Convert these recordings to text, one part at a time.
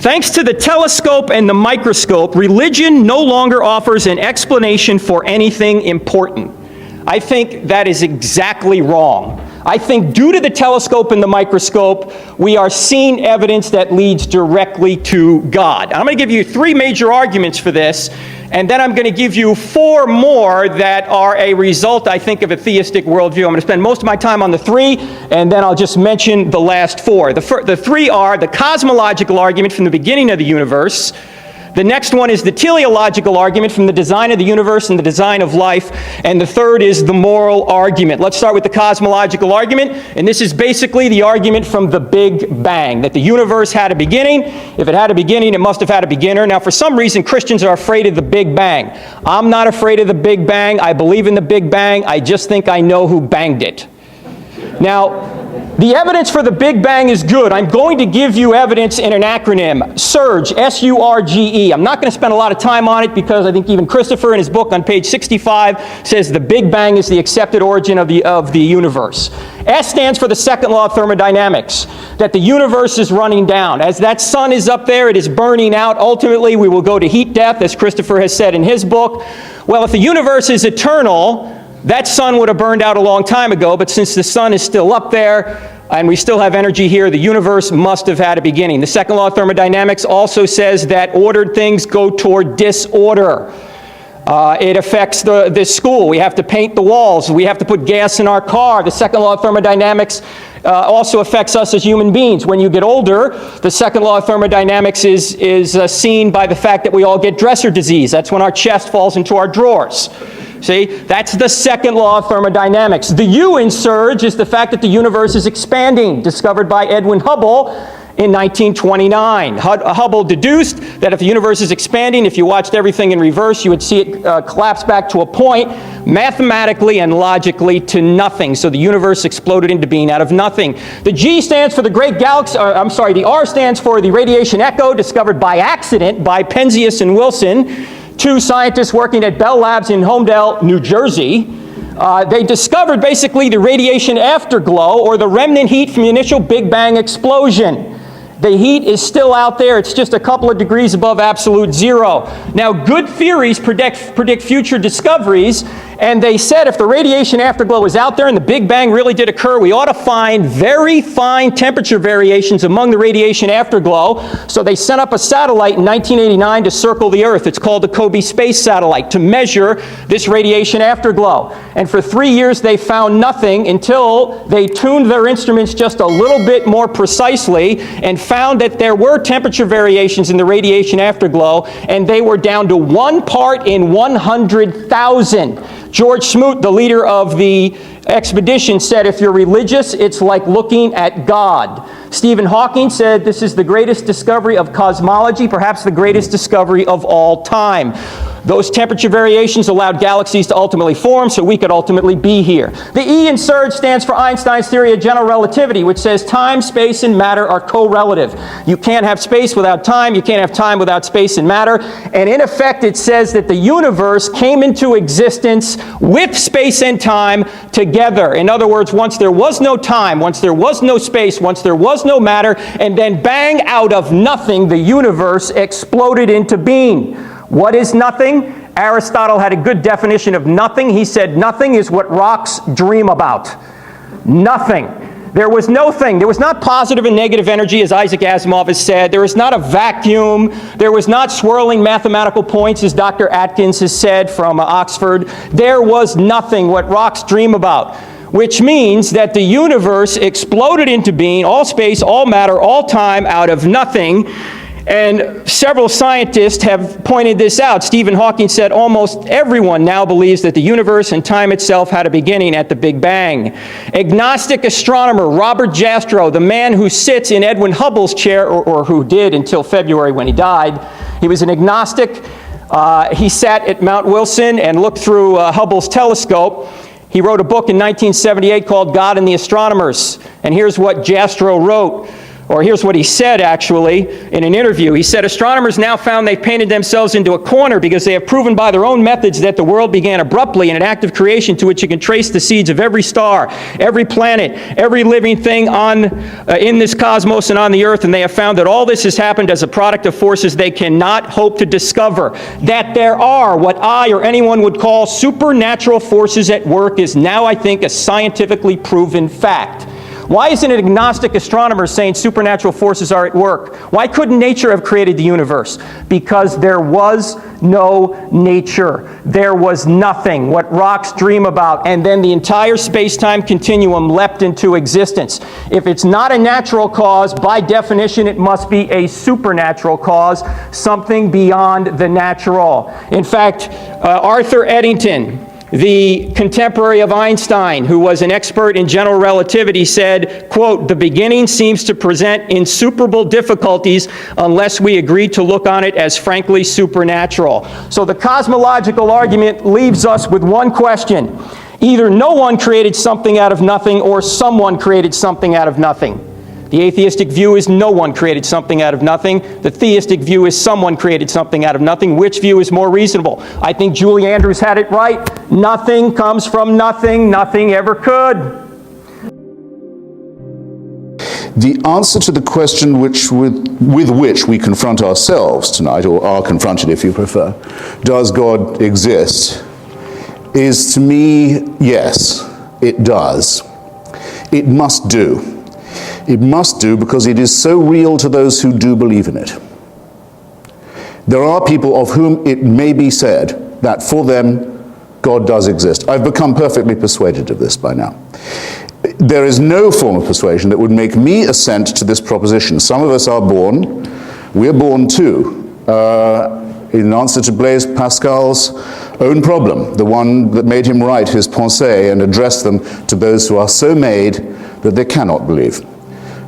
Thanks to the telescope and the microscope, religion no longer offers an explanation for anything important. I think that is exactly wrong. I think due to the telescope and the microscope, we are seeing evidence that leads directly to God. I'm going to give you 3 major arguments for this, and then I'm going to give you 4 more that are a result, I think, of a theistic worldview. I'm going to spend most of my time on the 3, and then I'll just mention the last 4. The 3 are the cosmological argument from the beginning of the universe. The next one is the teleological argument from the design of the universe and the design of life. And the third is the moral argument. Let's start with the cosmological argument. And this is basically the argument from the Big Bang, that the universe had a beginning. If it had a beginning, it must have had a beginner. Now, for some reason, Christians are afraid of the Big Bang. I'm not afraid of the Big Bang. I believe in the Big Bang. I just think I know who banged it. Now, the evidence for the Big Bang is good. I'm going to give you evidence in an acronym, SURGE, S-U-R-G-E. I'm not going to spend a lot of time on it because I think even Christopher in his book on page 65 says the Big Bang is the accepted origin of the universe. S stands for the second law of thermodynamics, that the universe is running down. As that sun is up there, it is burning out. Ultimately, we will go to heat death, as Christopher has said in his book. Well, if the universe is eternal, that sun would have burned out a long time ago, but since the sun is still up there and we still have energy here, the universe must have had a beginning. The second law of thermodynamics also says that ordered things go toward disorder. It affects this school. We have to paint the walls. We have to put gas in our car. The second law of thermodynamics also affects us as human beings. When you get older, the second law of thermodynamics is seen by the fact that we all get dresser disease. That's when our chest falls into our drawers. See, that's the second law of thermodynamics. The U in SURGE is the fact that the universe is expanding, discovered by Edwin Hubble in 1929. Hubble deduced that if the universe is expanding, if you watched everything in reverse, you would see it collapse back to a point, mathematically and logically, to nothing. So the universe exploded into being out of nothing. The G stands for the great galaxy, the R stands for the radiation echo, discovered by accident by Penzias and Wilson, 2 scientists working at Bell Labs in Homedale, New Jersey. They discovered basically the radiation afterglow, or the remnant heat from the initial Big Bang explosion. The heat is still out there. It's just a couple of degrees above absolute zero. Now, good theories predict future discoveries, and they said if the radiation afterglow is out there and the Big Bang really did occur, we ought to find very fine temperature variations among the radiation afterglow. So they sent up a satellite in 1989 to circle the Earth. It's called the Kobe Space Satellite, to measure this radiation afterglow. And for 3 years they found nothing until they tuned their instruments just a little bit more precisely and found that there were temperature variations in the radiation afterglow, and they were down to 1 part in 100,000. George Smoot, the leader of the expedition, said, if you're religious, it's like looking at God. Stephen Hawking said this is the greatest discovery of cosmology, perhaps the greatest discovery of all time. Those temperature variations allowed galaxies to ultimately form, so we could ultimately be here. The E in SURGE stands for Einstein's theory of general relativity, which says time, space, and matter are correlative. You can't have space without time, you can't have time without space and matter, and in effect it says that the universe came into existence with space and time together. In other words, once there was no time, once there was no space, once there was no matter, and then bang, out of nothing, the universe exploded into being. What is nothing? Aristotle had a good definition of nothing. He said nothing is what rocks dream about. Nothing. There was no thing. There was not positive and negative energy, as Isaac Asimov has said. There was not a vacuum. There was not swirling mathematical points, as Dr. Atkins has said from Oxford. There was nothing, what rocks dream about. Which means that the universe exploded into being, all space, all matter, all time, out of nothing. And several scientists have pointed this out. Stephen Hawking said almost everyone now believes that the universe and time itself had a beginning at the Big Bang. Agnostic astronomer Robert Jastrow, the man who sits in Edwin Hubble's chair, or who did until February when he died, he was an agnostic. He sat at Mount Wilson and looked through Hubble's telescope. He wrote a book in 1978 called God and the Astronomers. And here's what Jastrow wrote. Or here's what he said, actually, in an interview. He said, astronomers now found they've painted themselves into a corner because they have proven by their own methods that the world began abruptly in an act of creation to which you can trace the seeds of every star, every planet, every living thing in this cosmos and on the earth, and they have found that all this has happened as a product of forces they cannot hope to discover. That there are what I or anyone would call supernatural forces at work is now, I think, a scientifically proven fact. Why isn't an agnostic astronomer saying supernatural forces are at work? Why couldn't nature have created the universe? Because there was no nature. There was nothing, what rocks dream about, and then the entire space-time continuum leapt into existence. If it's not a natural cause, by definition it must be a supernatural cause, something beyond the natural. In fact, Arthur Eddington, the contemporary of Einstein, who was an expert in general relativity, said, quote, "The beginning seems to present insuperable difficulties unless we agree to look on it as frankly supernatural." So the cosmological argument leaves us with one question. Either no one created something out of nothing, or someone created something out of nothing. The atheistic view is no one created something out of nothing. The theistic view is someone created something out of nothing. Which view is more reasonable? I think Julie Andrews had it right. Nothing comes from nothing. Nothing ever could. The answer to the question with which we confront ourselves tonight, or are confronted if you prefer, does God exist, is to me, yes, it does. It must do. It must do because it is so real to those who do believe in it. There are people of whom it may be said that for them, God does exist. I've become perfectly persuaded of this by now. There is no form of persuasion that would make me assent to this proposition. Some of us are born, we're born too, in answer to Blaise Pascal's own problem, the one that made him write his pensées and address them to those who are so made that they cannot believe.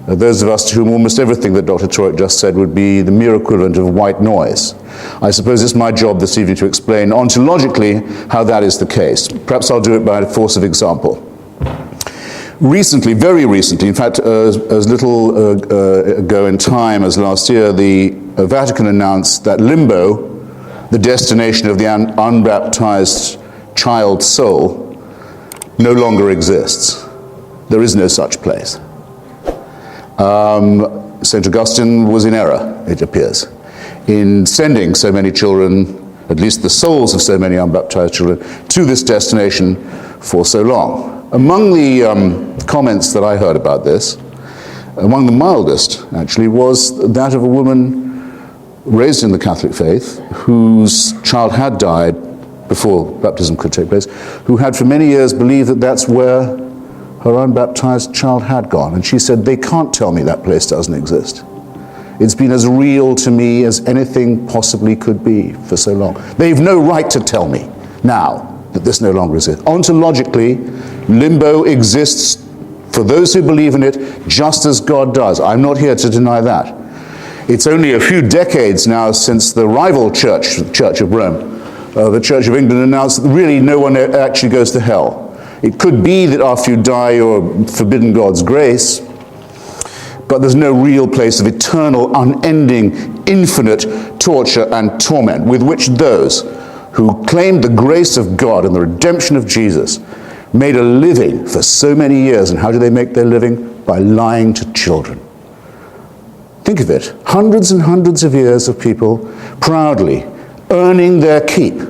Those of us to whom almost everything that Dr. Turek just said would be the mere equivalent of white noise. I suppose it's my job this evening to explain ontologically how that is the case. Perhaps I'll do it by force of example. Recently, very recently, in fact, as little ago in time as last year, the Vatican announced that limbo, the destination of the unbaptized child soul, no longer exists. There is no such place. St. Augustine was in error, it appears, in sending so many children, at least the souls of so many unbaptized children, to this destination for so long. Among the comments that I heard about this, among the mildest, actually, was that of a woman raised in the Catholic faith, whose child had died before baptism could take place, who had for many years believed that that's where her unbaptized child had gone. And she said, they can't tell me that place doesn't exist. It's been as real to me as anything possibly could be for so long. They've no right to tell me now that this no longer exists. Ontologically, limbo exists for those who believe in it just as God does. I'm not here to deny that. It's only a few decades now since the rival church, the Church of Rome, the Church of England, announced that really no one actually goes to hell. It could be that after you die you're forbidden God's grace, but there's no real place of eternal, unending, infinite torture and torment with which those who claimed the grace of God and the redemption of Jesus made a living for so many years. And how do they make their living? By lying to children. Think of it. Hundreds and hundreds of years of people proudly earning their keep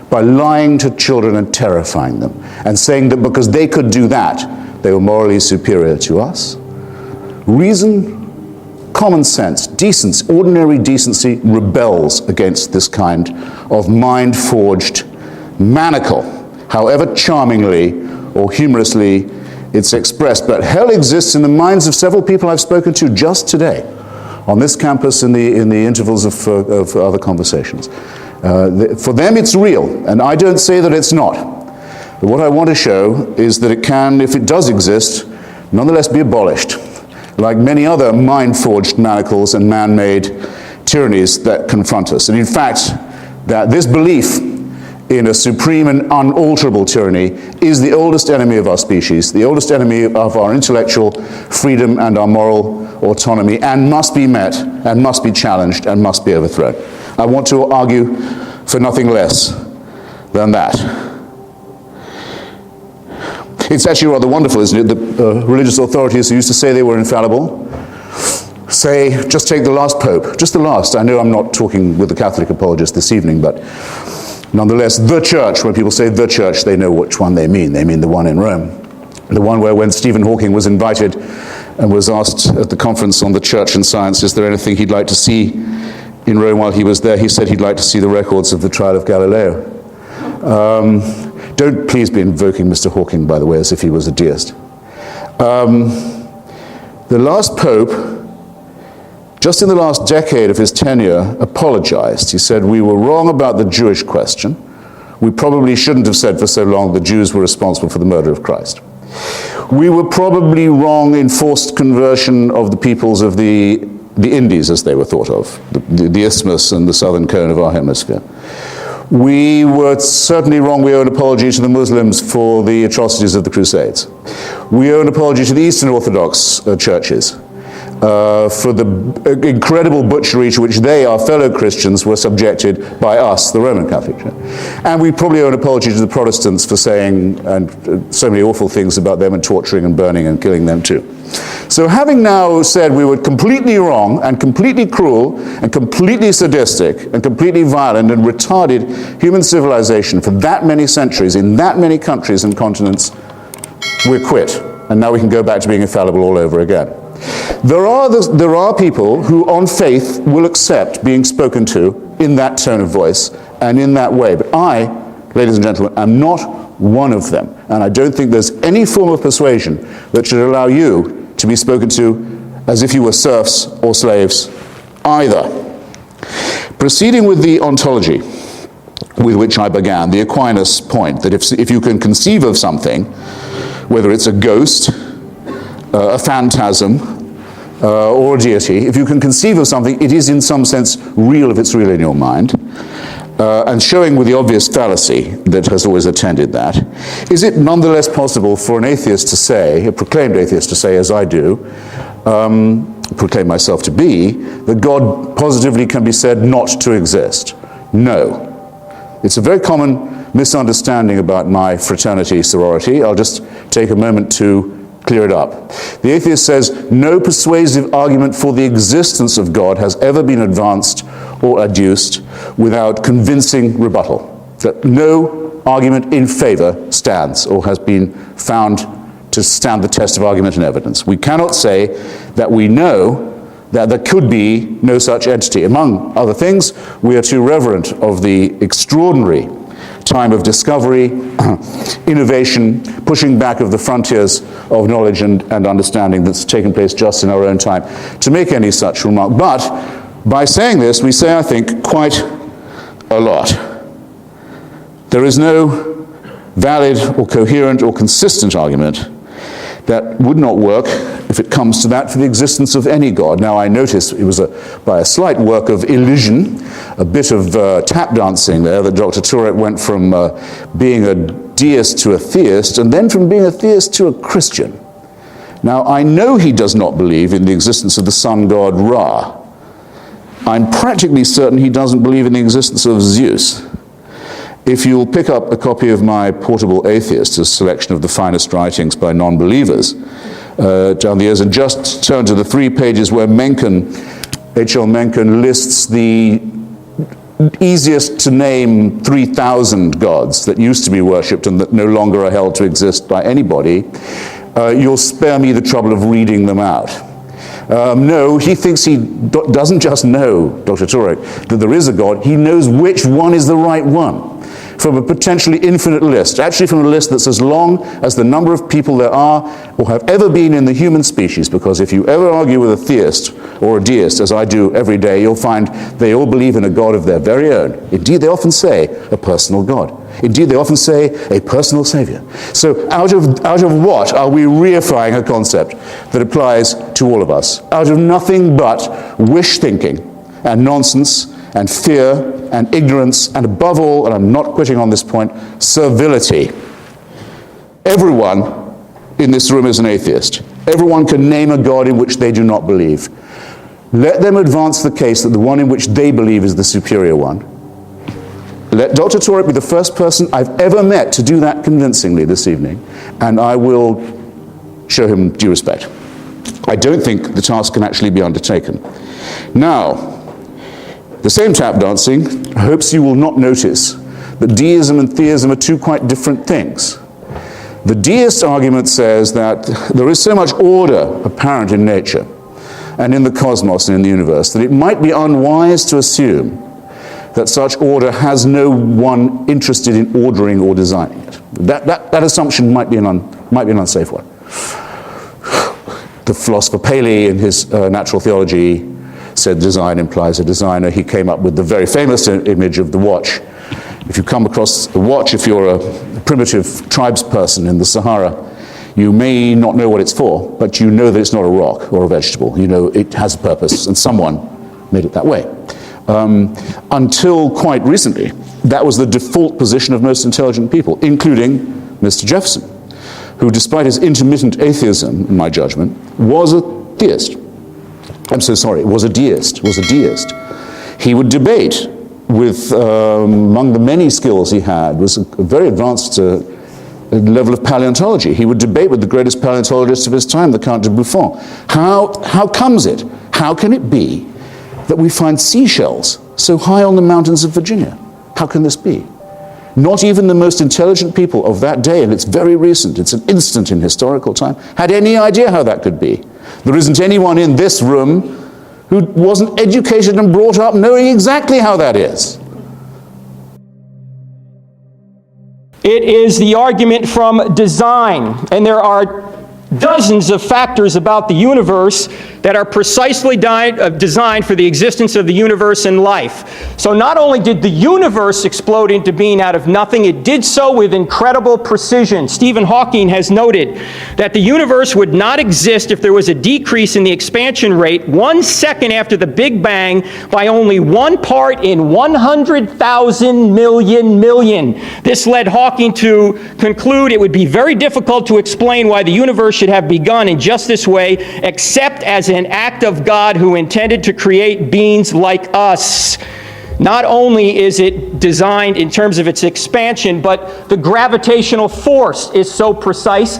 by lying to children and terrifying them, and saying that because they could do that, they were morally superior to us. Reason, common sense, decency, ordinary decency rebels against this kind of mind-forged manacle, however charmingly or humorously it's expressed. But hell exists in the minds of several people I've spoken to just today on this campus in the intervals of other conversations. For them it's real, and I don't say that it's not. But what I want to show is that it can, if it does exist, nonetheless be abolished, like many other mind-forged manacles and man-made tyrannies that confront us. And in fact, that this belief in a supreme and unalterable tyranny is the oldest enemy of our species, the oldest enemy of our intellectual freedom and our moral autonomy, and must be met, and must be challenged, and must be overthrown. I want to argue for nothing less than that. It's actually rather wonderful, isn't it, that religious authorities who used to say they were infallible say, just take the last pope, just the last. I know I'm not talking with the Catholic apologist this evening, but nonetheless, the church, when people say the church, they know which one they mean. They mean the one in Rome. The one where when Stephen Hawking was invited and was asked at the conference on the church and science, is there anything he'd like to see in Rome while he was there, he said he'd like to see the records of the trial of Galileo. Don't please be invoking Mr. Hawking, by the way, as if he was a deist. The last pope, just in the last decade of his tenure, apologized. He said, we were wrong about the Jewish question. We probably shouldn't have said for so long the Jews were responsible for the murder of Christ. We were probably wrong in forced conversion of the peoples of the Indies, as they were thought of, the isthmus and the southern cone of our hemisphere. We were certainly wrong. We owe an apology to the Muslims for the atrocities of the Crusades. We owe an apology to the Eastern Orthodox churches for the incredible butchery to which they, our fellow Christians, were subjected by us, the Roman Catholic Church. And we probably owe an apology to the Protestants for saying so many awful things about them and torturing and burning and killing them too. So having now said we were completely wrong and completely cruel and completely sadistic and completely violent and retarded human civilization for that many centuries in that many countries and continents, we're quit. And now we can go back to being infallible all over again. There are people who on faith will accept being spoken to in that tone of voice and in that way. But I, ladies and gentlemen, am not one of them. And I don't think there's any form of persuasion that should allow you to be spoken to as if you were serfs or slaves either. Proceeding with the ontology with which I began, the Aquinas point that if you can conceive of something, whether it's a ghost, a phantasm, or a deity, if you can conceive of something, it is in some sense real if it's real in your mind, and showing with the obvious fallacy that has always attended that, is it nonetheless possible for an atheist to say, a proclaimed atheist to say, as I do, proclaim myself to be, that God positively can be said not to exist? No. It's a very common misunderstanding about my fraternity sorority. I'll just take a moment to clear it up. The atheist says no persuasive argument for the existence of God has ever been advanced or adduced without convincing rebuttal. That no argument in favor stands or has been found to stand the test of argument and evidence. We cannot say that we know that there could be no such entity. Among other things, we are too reverent of the extraordinary time of discovery, innovation, pushing back of the frontiers of knowledge and understanding that's taken place just in our own time to make any such remark. But by saying this, we say, I think, quite a lot. There is no valid or coherent or consistent argument that would not work, if it comes to that, for the existence of any God. Now, I notice it was by a slight work of elision, a bit of tap dancing there, that Dr. Turek went from being a deist to a theist, and then from being a theist to a Christian. Now, I know he does not believe in the existence of the sun god Ra. I'm practically certain he doesn't believe in the existence of Zeus. If you'll pick up a copy of my Portable Atheist, a selection of the finest writings by non-believers down the years, and just turn to the 3 pages where Mencken, H.L. Mencken, lists the easiest to name 3,000 gods that used to be worshipped and that no longer are held to exist by anybody, you'll spare me the trouble of reading them out. No, he thinks he doesn't just know, Dr. Turek, that there is a God, he knows which one is the right one. From a potentially infinite list, actually from a list that's as long as the number of people there are or have ever been in the human species, because if you ever argue with a theist or a deist, as I do every day, you'll find they all believe in a God of their very own. Indeed, they often say a personal God. Indeed, they often say a personal savior. So out of what are we reifying a concept that applies to all of us? Out of nothing but wish thinking and nonsense and fear and ignorance, and above all, and I'm not quitting on this point, servility. Everyone in this room is an atheist. Everyone can name a God in which they do not believe. Let them advance the case that the one in which they believe is the superior one. Let Dr. Turek be the first person I've ever met to do that convincingly this evening, and I will show him due respect. I don't think the task can actually be undertaken. Now, the same tap dancing hopes you will not notice that deism and theism are two quite different things. The deist argument says that there is so much order apparent in nature and in the cosmos and in the universe that it might be unwise to assume that such order has no one interested in ordering or designing it. That assumption might be an unsafe one. The philosopher Paley, in his Natural Theology, said design implies a designer. He came up with the very famous image of the watch. If you come across a watch, if you're a primitive tribes person in the Sahara, you may not know what it's for, but you know that it's not a rock or a vegetable. You know it has a purpose, and someone made it that way. Until quite recently, that was the default position of most intelligent people, including Mr. Jefferson, who, despite his intermittent atheism, in my judgment, was a theist. Was a deist. He would debate with, among the many skills he had, was a very advanced level of paleontology. He would debate with the greatest paleontologist of his time, the Count de Buffon. How comes it? How can it be that we find seashells so high on the mountains of Virginia? How can this be? Not even the most intelligent people of that day, and it's very recent, it's an instant in historical time, had any idea how that could be. There isn't anyone in this room who wasn't educated and brought up knowing exactly how that is. It is the argument from design, and there are dozens of factors about the universe that are precisely designed for the existence of the universe and life. So not only did the universe explode into being out of nothing, it did so with incredible precision. Stephen Hawking has noted that the universe would not exist if there was a decrease in the expansion rate 1 second after the Big Bang by only 1 part in 100,000 million. This led Hawking to conclude it would be very difficult to explain why the universe should have begun in just this way, except as an act of God who intended to create beings like us. Not only is it designed in terms of its expansion, but the gravitational force is so precise.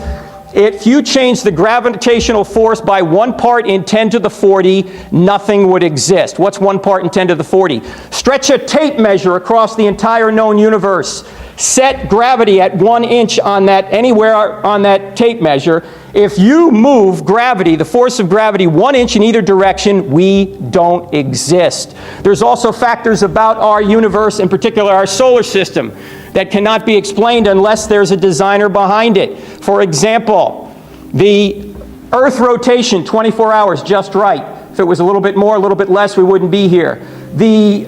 If you change the gravitational force by 1 part in 10 to the 40, nothing would exist. What's 1 part in 10 to the 40? Stretch a tape measure across the entire known universe. Set gravity at 1 inch on that, anywhere on that tape measure. If you move gravity, the force of gravity, 1 inch in either direction, we don't exist. There's also factors about our universe, in particular our solar system, that cannot be explained unless there's a designer behind it. For example, the Earth rotation, 24 hours, just right. If it was a little bit more, a little bit less, we wouldn't be here. The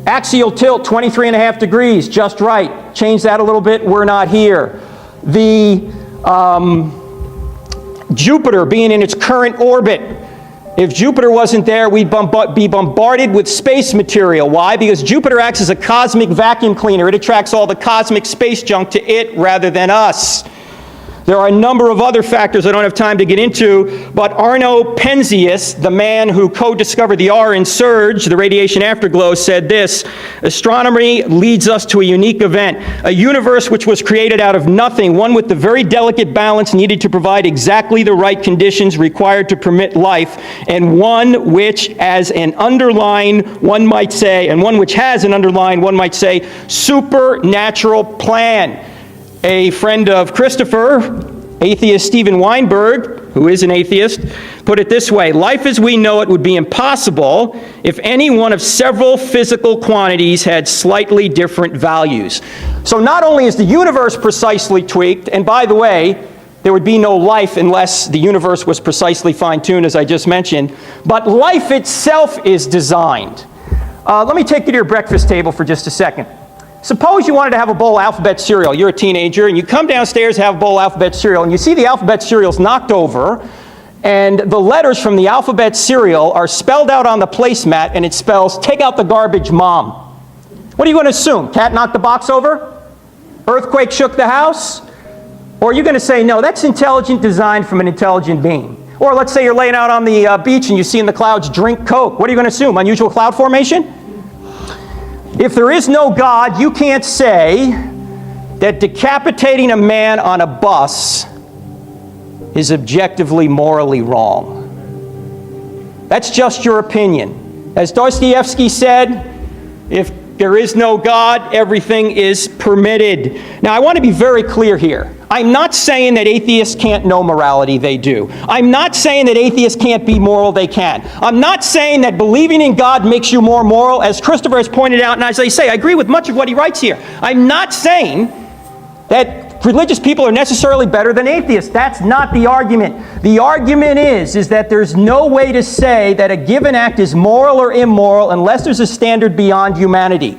axial tilt, 23.5 degrees, just right. Change that a little bit, we're not here. The Jupiter being in its current orbit. If Jupiter wasn't there, we'd be bombarded with space material. Why? Because Jupiter acts as a cosmic vacuum cleaner. It attracts all the cosmic space junk to it rather than us. There are a number of other factors I don't have time to get into, but Arno Penzias, the man who co-discovered the R in surge, the radiation afterglow, said this: astronomy leads us to a unique event, a universe which was created out of nothing, one with the very delicate balance needed to provide exactly the right conditions required to permit life, and one which as an underlying, one might say, and one which has an underlying, one might say, supernatural plan. A friend of Christopher, atheist Stephen Weinberg, who is an atheist, put it this way: life as we know it would be impossible if any one of several physical quantities had slightly different values. So not only is the universe precisely tweaked, and by the way, there would be no life unless the universe was precisely fine-tuned, as I just mentioned, but life itself is designed. Let me take you to your breakfast table for just a second. Suppose you wanted to have a bowl of alphabet cereal. You're a teenager, and you come downstairs to have a bowl of alphabet cereal, and you see the alphabet cereal's knocked over, and the letters from the alphabet cereal are spelled out on the placemat, and it spells, "Take out the garbage, Mom." What are you going to assume? Cat knocked the box over? Earthquake shook the house? Or are you going to say, no, that's intelligent design from an intelligent being? Or let's say you're laying out on the beach and you see in the clouds, "Drink Coke." What are you going to assume? Unusual cloud formation? If there is no God, you can't say that decapitating a man on a bus is objectively morally wrong. That's just your opinion. As Dostoevsky said, if there is no God, everything is permitted. Now, I want to be very clear here. I'm not saying that atheists can't know morality. They do. I'm not saying that atheists can't be moral. They can. I'm not saying that believing in God makes you more moral, as Christopher has pointed out, and as I say, I agree with much of what he writes here. I'm not saying that religious people are necessarily better than atheists. That's not the argument. The argument is that there's no way to say that a given act is moral or immoral unless there's a standard beyond humanity.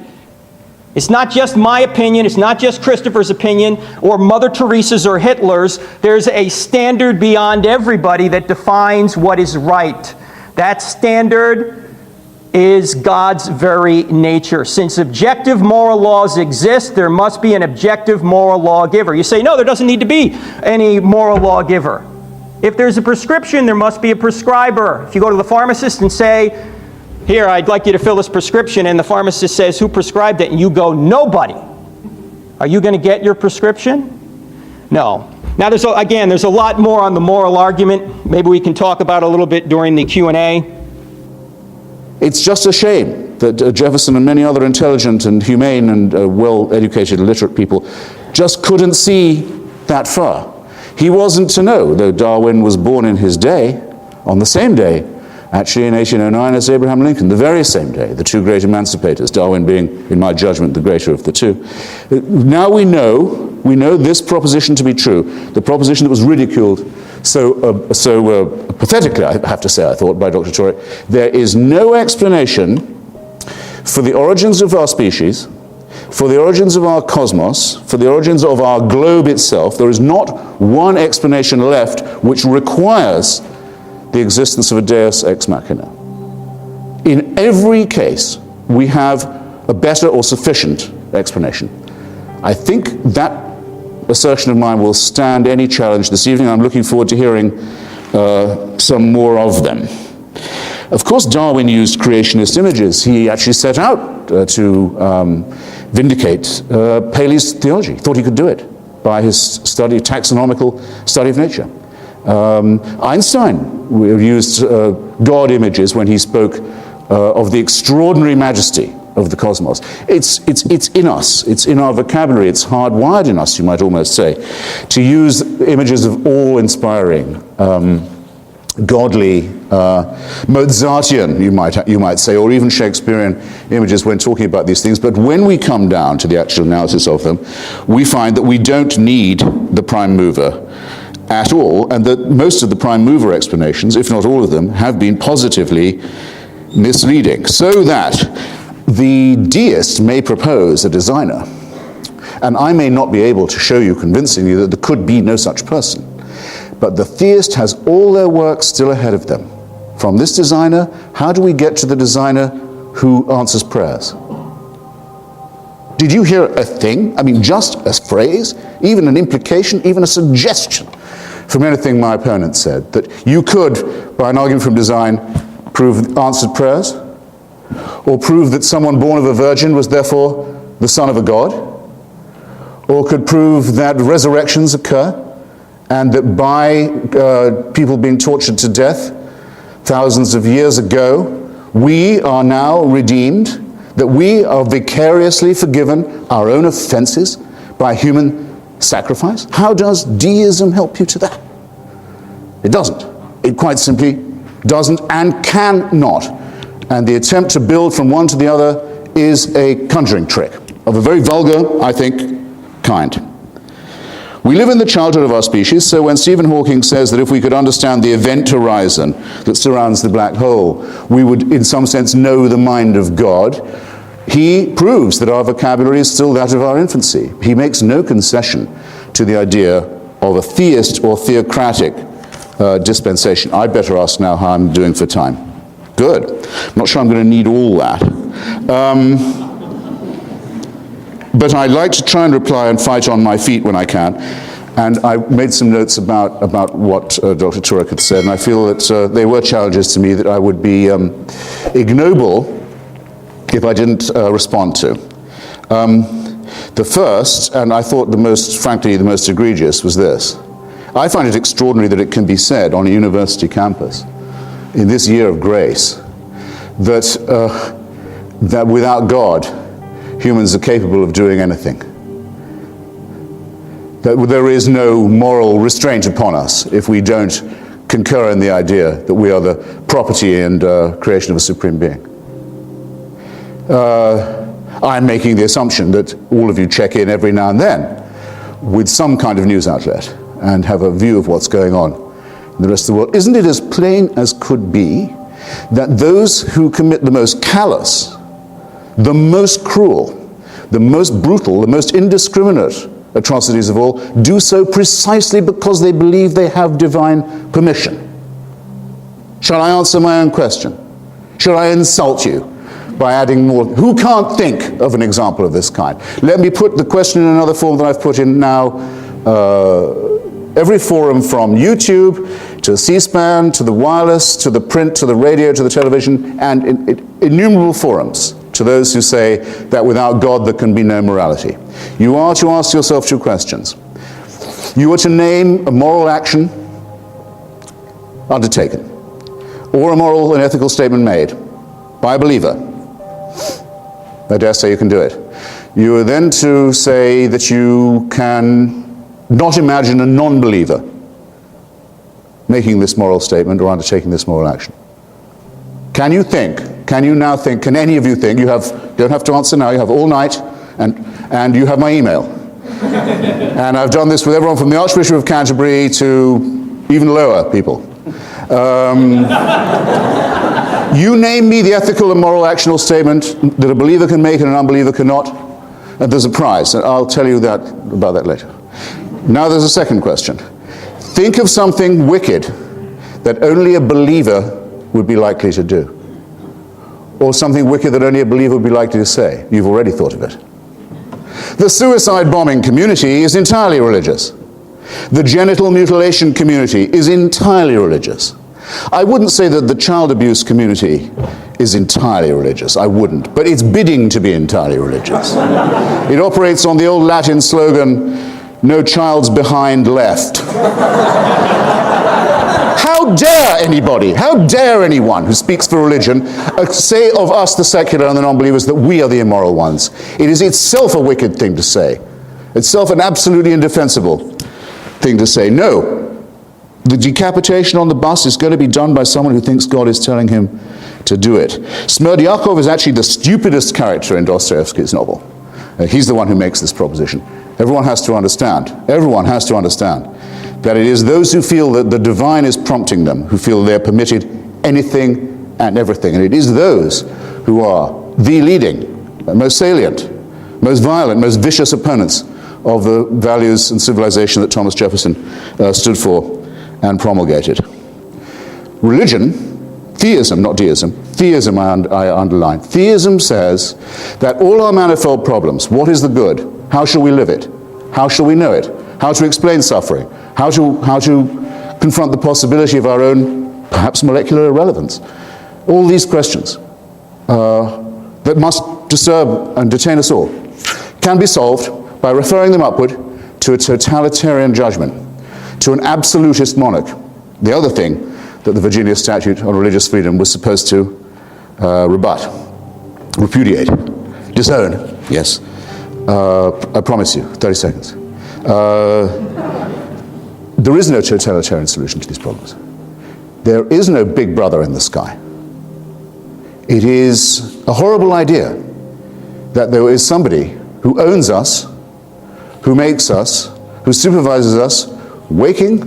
It's not just my opinion, it's not just Christopher's opinion, or Mother Teresa's or Hitler's. There's a standard beyond everybody that defines what is right. That standard is God's very nature. Since objective moral laws exist, there must be an objective moral lawgiver. You say, no, there doesn't need to be any moral lawgiver. If there's a prescription, there must be a prescriber. If you go to the pharmacist and say, "Here, I'd like you to fill this prescription," and the pharmacist says, "Who prescribed it?" and you go, "Nobody," are you going to get your prescription? No. Now, there's a lot more on the moral argument. Maybe we can talk about it a little bit during the Q&A. It's just a shame that Jefferson and many other intelligent and humane and well-educated, literate people just couldn't see that far. He wasn't to know, though Darwin was born in his day, on the same day, actually in 1809 as Abraham Lincoln, the very same day, the two great emancipators, Darwin being, in my judgment, the greater of the two. Now we know this proposition to be true, the proposition that was ridiculed so pathetically, I have to say, I thought, by Dr. Turek. There is no explanation for the origins of our species, for the origins of our cosmos, for the origins of our globe itself. There is not one explanation left which requires the existence of a deus ex machina. In every case, we have a better or sufficient explanation. I think that assertion of mine will stand any challenge this evening. I'm looking forward to hearing some more of them. Of course, Darwin used creationist images. He actually set out to vindicate Paley's theology. He thought he could do it by his taxonomical study of nature. Einstein used God images when he spoke of the extraordinary majesty of the cosmos. It's in us. It's in our vocabulary. It's hardwired in us, you might almost say, to use images of awe-inspiring, godly, Mozartian, you might say, or even Shakespearean images when talking about these things. But when we come down to the actual analysis of them, we find that we don't need the prime mover at all, and that most of the prime mover explanations, if not all of them, have been positively misleading. So that the deist may propose a designer, and I may not be able to show you convincingly that there could be no such person, but the theist has all their work still ahead of them. From this designer, how do we get to the designer who answers prayers? Did you hear a thing? I mean, just a phrase, even an implication, even a suggestion from anything my opponent said, that you could, by an argument from design, prove answered prayers? Or prove that someone born of a virgin was therefore the son of a god? Or could prove that resurrections occur, and that by people being tortured to death thousands of years ago, we are now redeemed, that we are vicariously forgiven our own offenses by human sacrifice? How does deism help you to that? It doesn't. It quite simply doesn't and cannot. And the attempt to build from one to the other is a conjuring trick of a very vulgar, I think, kind. We live in the childhood of our species, so when Stephen Hawking says that if we could understand the event horizon that surrounds the black hole, we would, in some sense, know the mind of God, he proves that our vocabulary is still that of our infancy. He makes no concession to the idea of a theist or theocratic dispensation. I'd better ask now how I'm doing for time. Good. I'm not sure I'm going to need all that. But I'd like to try and reply and fight on my feet when I can. And I made some notes about what Dr. Turek had said, and I feel that they were challenges to me that I would be ignoble if I didn't respond to. The first, and I thought frankly, the most egregious, was this. I find it extraordinary that it can be said on a university campus in this year of grace that without God, humans are capable of doing anything. That there is no moral restraint upon us if we don't concur in the idea that we are the property and creation of a supreme being. I'm making the assumption that all of you check in every now and then with some kind of news outlet and have a view of what's going on in the rest of the world. Isn't it as plain as could be that those who commit the most callous, the most cruel, the most brutal, the most indiscriminate atrocities of all do so precisely because they believe they have divine permission? Shall I answer my own question? Shall I insult you by adding more? Who can't think of an example of this kind? Let me put the question in another form that I've put in now. Every forum from YouTube to C-SPAN, to the wireless, to the print, to the radio, to the television, and innumerable forums to those who say that without God there can be no morality. You are to ask yourself two questions. You are to name a moral action undertaken, or a moral and ethical statement made by a believer. I dare say you can do it. You are then to say that you can not imagine a non-believer making this moral statement or undertaking this moral action. Can you think? Can you now think? Can any of you think? You don't have to answer now. You have all night, and you have my email. And I've done this with everyone from the Archbishop of Canterbury to even lower people. You name me the ethical and moral actional statement that a believer can make and an unbeliever cannot, and there's a prize. And I'll tell you about that later. Now there's a second question. Think of something wicked that only a believer would be likely to do, or something wicked that only a believer would be likely to say. You've already thought of it. The suicide bombing community is entirely religious. The genital mutilation community is entirely religious. I wouldn't say that the child abuse community is entirely religious. I wouldn't. But it's bidding to be entirely religious. It operates on the old Latin slogan, "No child's behind left." How dare anybody, how dare anyone who speaks for religion say of us, the secular and the non-believers, that we are the immoral ones? It is itself a wicked thing to say. Itself an absolutely indefensible thing to say. No, the decapitation on the bus is going to be done by someone who thinks God is telling him to do it. Smerdyakov is actually the stupidest character in Dostoevsky's novel. He's the one who makes this proposition. Everyone has to understand that it is those who feel that the divine is prompting them, who feel they're permitted anything and everything. And it is those who are the leading, most salient, most violent, most vicious opponents of the values and civilization that Thomas Jefferson stood for and promulgated. Religion, theism, not deism, theism I underline. Theism says that all our manifold problems, what is the good? How shall we live it? How shall we know it? How to explain suffering? How to confront the possibility of our own, perhaps molecular irrelevance? All these questions that must disturb and detain us all can be solved by referring them upward to a totalitarian judgment, to an absolutist monarch. The other thing that the Virginia Statute on Religious Freedom was supposed to rebut, repudiate, disown. Yes, I promise you, 30 seconds. There is no totalitarian solution to these problems. There is no big brother in the sky. It is a horrible idea that there is somebody who owns us, who makes us, who supervises us, waking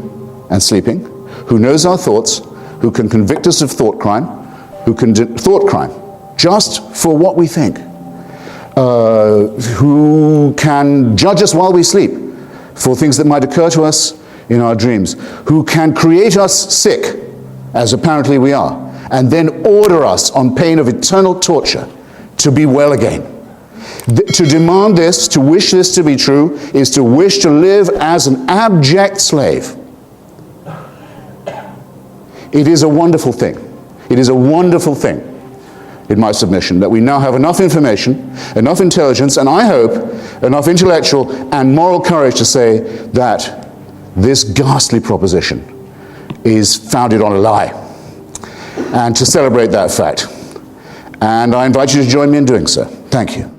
and sleeping, who knows our thoughts, who can convict us of thought crime, thought crime, just for what we think, who can judge us while we sleep for things that might occur to us in our dreams, who can create us sick, as apparently we are, and then order us on pain of eternal torture to be well again. To demand this, to wish this to be true, is to wish to live as an abject slave. It is a wonderful thing. It is a wonderful thing, in my submission, that we now have enough information, enough intelligence, and I hope enough intellectual and moral courage to say that this ghastly proposition is founded on a lie, and to celebrate that fact. And I invite you to join me in doing so. Thank you.